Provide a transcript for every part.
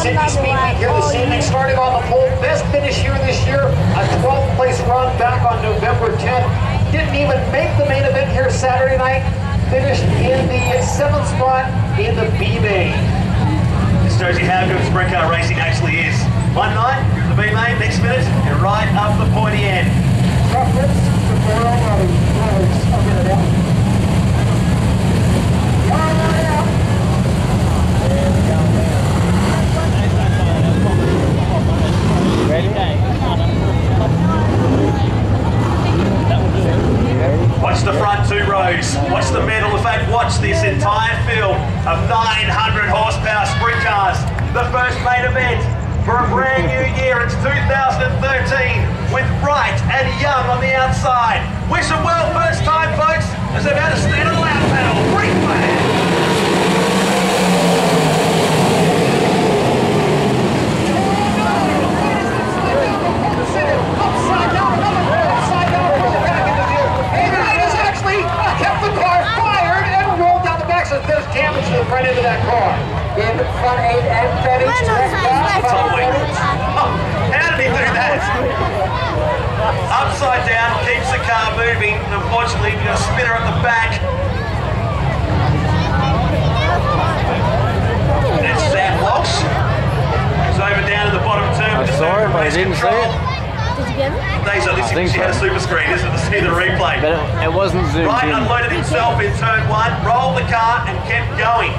Sydney Speedway here this evening, starting on the pole. Best finish here this year, a 12th place run back on November 10th. Didn't even make the main event here Saturday night. Finished in the 7th spot in the B main. This shows you how good sprint car racing actually is. One night, you're in the B main, next minute, you're right up the pointy end. Watch the front 2 rows. Watch the middle. In fact, watch this entire field of 900 horsepower sprint cars. The first main event for a brand new year. It's 2013 with Wright and Young on the outside. Wish them well, first time, folks, as they're about to stand on the lap panel. Green flag. There's damage to the front end of that car. Yeah, the front end and damage to that car. How did he do that? Upside down, keeps the car moving. Unfortunately, we've got a spinner at the back. And Sam Walsh is over down to the bottom turn. I saw it, but I didn't see it. Did you get it? Days are listening. She had a super screen, isn't it, to see the replay. But it wasn't zoomed Wright in. unloaded himself in turn 1, rolled the car and kept going.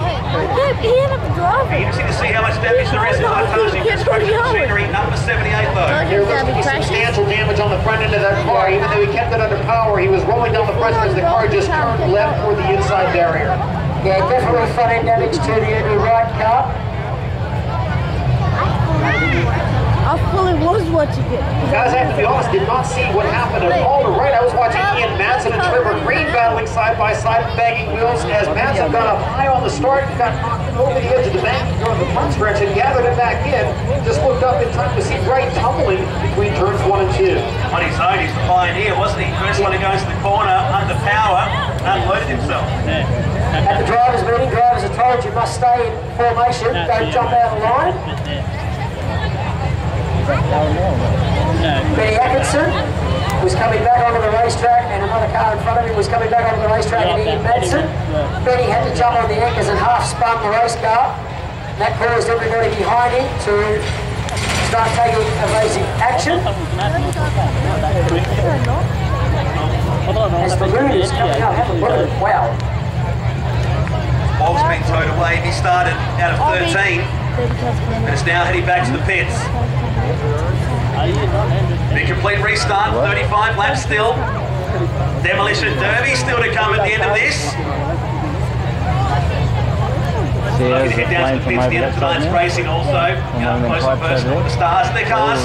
He ended up driving. Interesting to see how much damage there is in High-Touching construction machinery, number 78 though. There looks to be substantial damage on the front end of that car. Even though he kept it under power, he was rolling down the front as the car just turned left toward the inside barrier. Yeah, definitely front end damage to the Wright car. I fully was watching it. Guys, I have to be honest, did not see what happened at all to Wright. I was watching Ian Madsen and Trevor Green battling side by side, bagging wheels as Madsen got up high on the start, got knocked over the edge of the bank during the front stretch and gathered it back in. Just looked up in time to see Wright tumbling between turns 1 and 2. On his own, he's the pioneer, wasn't he? First one to go into the corner, under power, unloaded himself. At the drivers' meeting, drivers are told you must stay in formation, don't jump out of line. Benny Atkinson was coming back onto the racetrack and another car in front of him was coming back onto the racetrack and Ian Madsen. Benny had to jump on the anchors and half spun the race car. That caused everybody behind him to start taking evasive action. As the moon is coming up, have a look at it. Wow. Walsh been towed away. He started out of 13 and is now heading back to the pits. The complete restart, 35 laps still. Demolition Derby still to come at the end of this. Looking to head down to the pits at the end of tonight's racing also. Close and personal with the stars and their cars.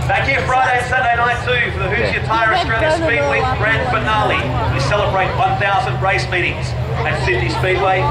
Back here Friday and Saturday night too for the Who's Your Tyre Australia Speedway Grand Finale. We celebrate 1,000 race meetings at Sydney Speedway.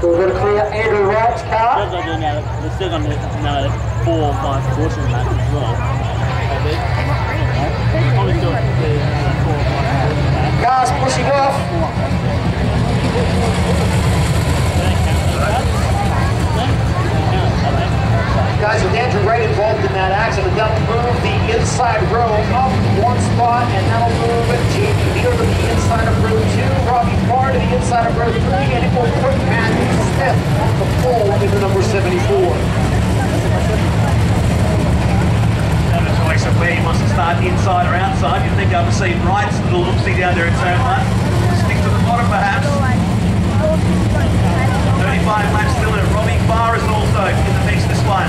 So we're going to clear Andrew Wright's car. They're still going to know 4 or 5 caution laps as well. Cars pushing off. Guys, with Andrew Wright involved in that accident, that'll move the inside row up 1 spot, and that'll move Jamie Beal to the inside of row 2, Robbie Farr to the inside of row 3, and it will put Matthew Smith on the pole into number 74. Have a choice of where he wants to start, inside or outside. You'd think I've seen Wright's little loopsy down there in turn 1. Stick to the bottom perhaps. 35 laps still in it. Robbie Farr is also in the mix this one.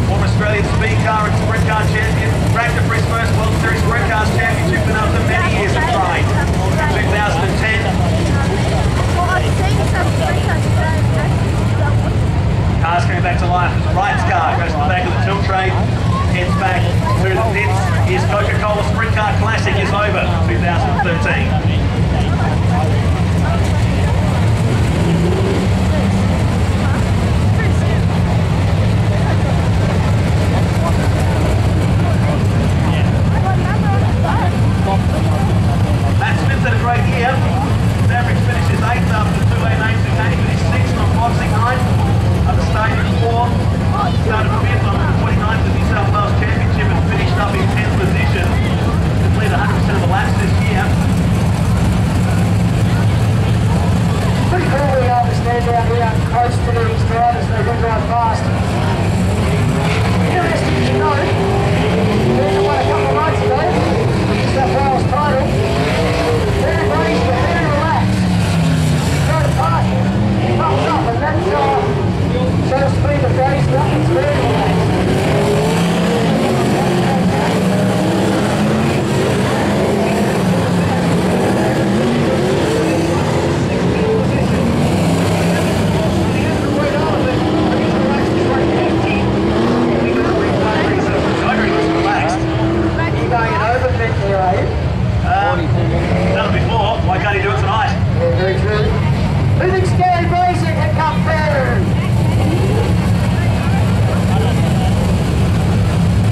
Former Australian speed car and sprint car champion. Racked for his first World Series Sprint Cars Championship and after many years of trying. 2010. Cars coming back to life. Wright's car goes to the back of the tilt train, heads back to the pits. His Coca-Cola Sprint Car Classic is over, 2013. close to these drivers, they do drive fast. Interesting to note, there's one a couple of nights ago, New South Wales title, very brave but very relaxed. Goes past, he pops up, and that shows speed of race, it's very relaxed. Done it before, why can't he do it tonight? Yeah, very true. Who thinks Gary Basic had come third?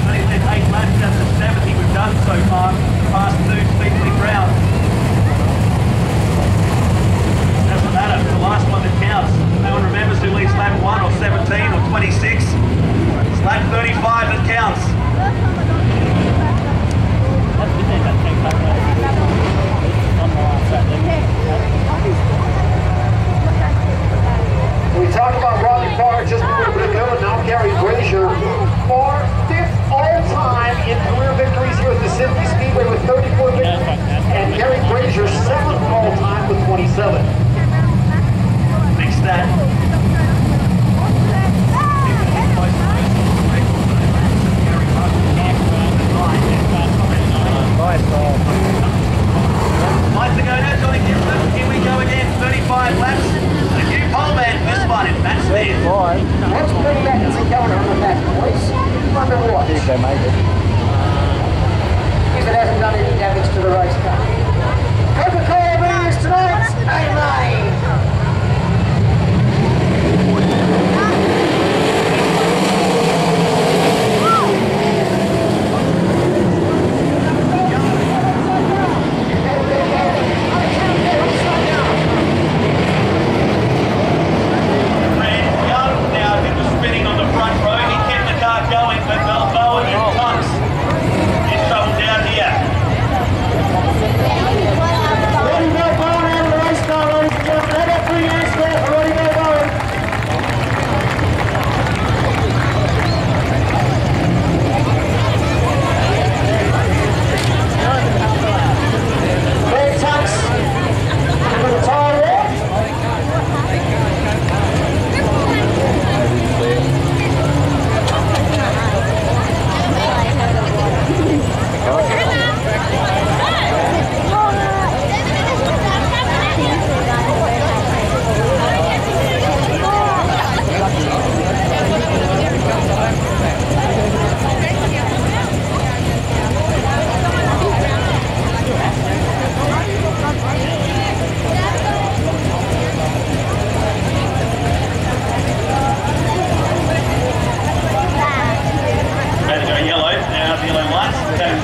Only said 8 laps out of 70 we've done so far, past 2 Speedway ground. Doesn't matter, it's the last one that counts. No one remembers who leads lap 1 or 17 or 26. It's lap 35 that counts. We talked about Rodney Parr just a little bit ago, and now Gary Brazier for 5th all-time in career victories here at the Sydney Speedway with 34 victories, and Gary Brazier 7th all-time with 27. Big stat. Lights are going out, Johnny Gibson. Here we go again, 35 laps. And a new pole man, this one in Matt Smith. What's pretty Atkins and Kelder on the back, boys? Wonder what? If they make it. If it hasn't done any damage to the race car. Coca-Cola beers tonight, amen.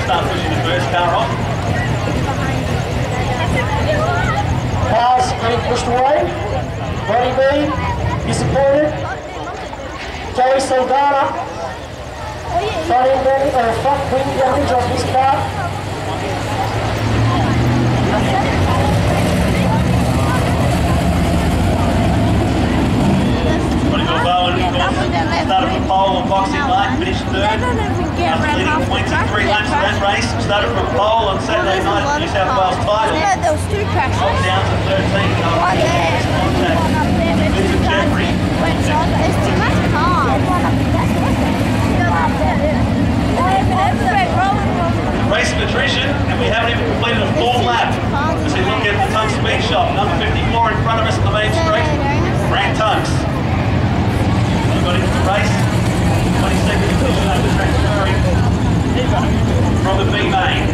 Start pushing the first car off. Cars getting pushed away. Ronnie B, disappointed. Joey Saldana, front wing damage on his car. Bowen, of course, started from pole on boxing lane, finished third. After leading 23 laps of that race, started from pole on Saturday night at New South Wales title. Yeah, there was 2 crashes. Dropped down to 13. One there, one up there. Vincent Jeffrey. Went on, it's too much car. One up there. Race of attrition, and we haven't even completed a full lap. As we look at the Tunks Speed Shop, number 54 in front of us on the main straight. Brand Tunks. Got into the race, 22nd position over transferring from the B main.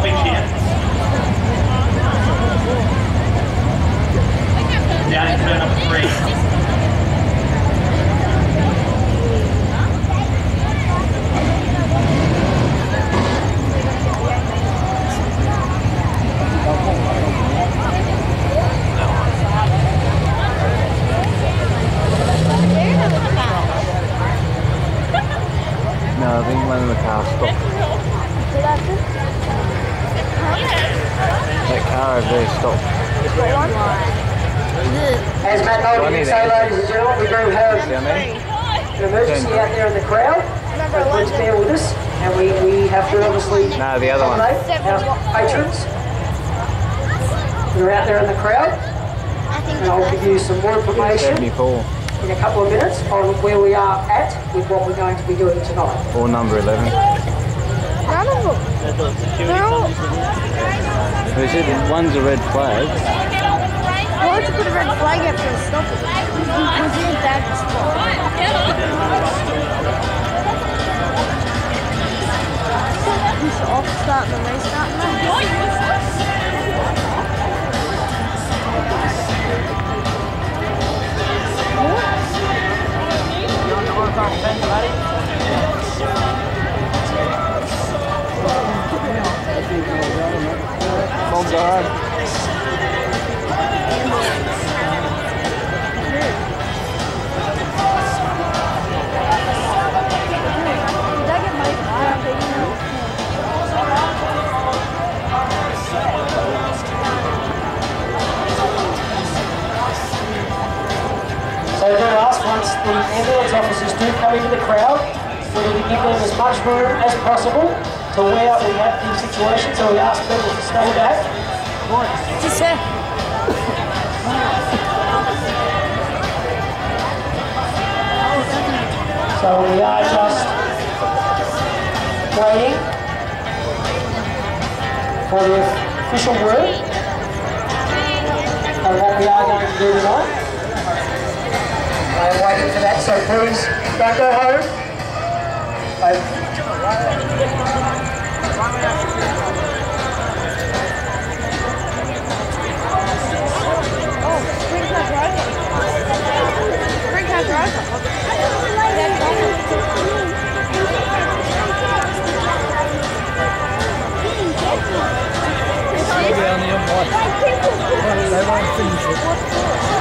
stoppage here. Down in turn number 3. No, I think one of the cars stopped. That car over there stopped. As Matt Nolan did say, ladies and gentlemen, we do have Down there? an emergency out there in the crowd. So please bear with us, and we have to obviously No, the other one. accommodate our patrons who are out there in the crowd. And I'll give you some more information 74 in a couple of minutes on where we are at with what we're going to be doing tonight. or number 11. None of them. They're all... They said one's a red flag. Why don't you put a red flag up for a stop it? Was in that spot. He's off starting the restart now. Oh God. So we're going to ask, once the ambulance officers do come into the crowd, we're going to give them as much room as possible to where we have the situation, so we ask people to stay back. Just here. So we are just waiting for the official word on what we are going to do tonight. I'm waiting for that, so please don't go home. Spring car driver. Spring car driver. Go down the white. They won't finish it.